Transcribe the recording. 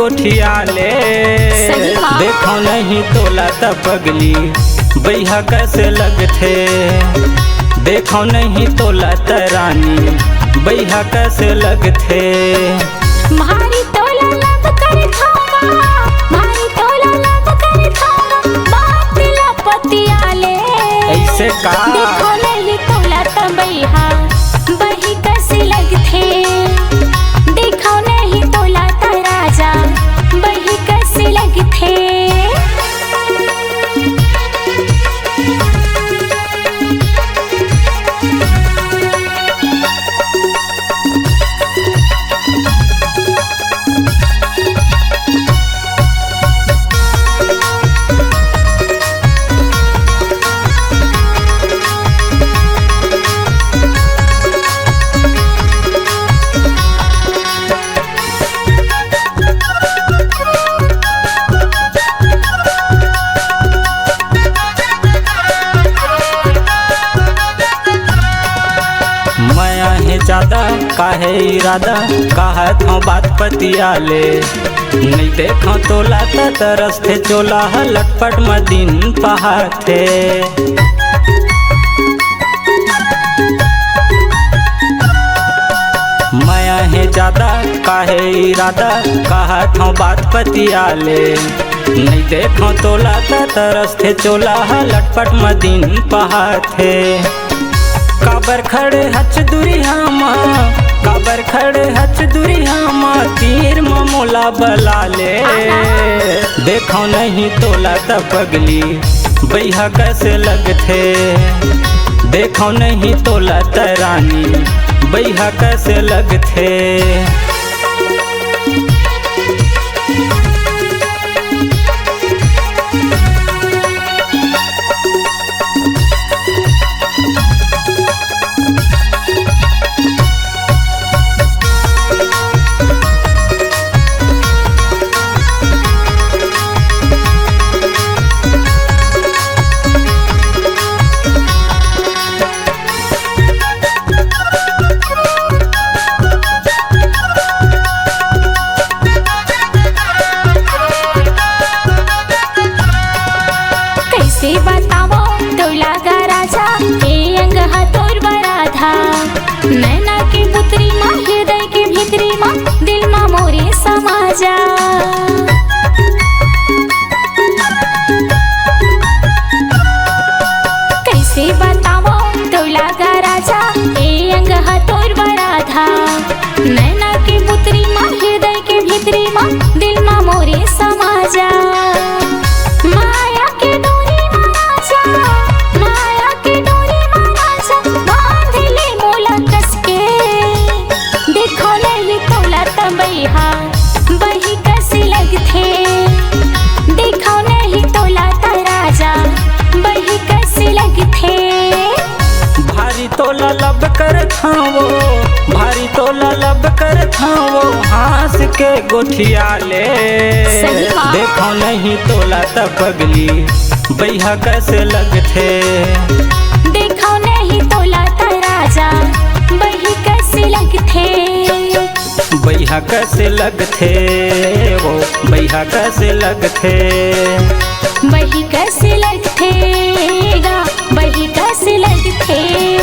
गोठिया ले। देखो नहीं तोला त पगली बैहा कैसे लगथे। देखो नहीं तोला त रानी बैहा कैसे लगथे। मारी तोला लब कर थावा, मारी तोला लब कर थावा, बात लपतिया ले। ऐसे का देखो नहीं तोला त बैहा बही कैसे लगथे। देखो नहीं तोला त राजा बही कैसे लगथे। ज्यादा काहे इरादा कहत हूँ बात पतिया ले। नहीं देखो तोला त तरसथे चोला लटपट मदीन पहाथे। माया है ज्यादा काहे इरादा कहत हूँ बात पतिया ले। नहीं देखो तोला त तरसथे चोला लटपट मदीन पहाथे। काबर खड़े हच दुरियामा, काबर खड़े हच दुरियामा, तीर मोला बला ले। देखो नहीं तोला त पगली बैहा कैसे लगथे। देखो नहीं तोला त रानी बैहा कैसे लगथे। बतावो तोला गा राजा ए अंग हतोर बराधा। नैना के पुत्री माँ हृदय के भीतरी माँ दिल माँ मोरे समाजा। कैसे बतावो तोला गा राजा ए अंग हतोर बराधा। नैना के पुत्री माँ हृदय के भीतरी माँ दिल माँ मोरे समाजा। माया के डोरी माराजा, माया के डोरी माराजा, बांध ले मोला कसके। देखो नहीं तोला त बैहा बही कैसे लगथे। देखो नहीं तोला त राजा बही कैसे लगथे। भारी तोला लब कर थावो, भारी तोला लब कर थावो, हास के गोठिया ले। देखो नहीं तोला त पगली बैहा कैसे लगथे। देखो नहीं तोला त राजा बही कैसे लगथे। बैहा कैसे लगथे, वो बैहा कैसे लगथे। बही कैसे लगथे गा, बही कैसे लगथे।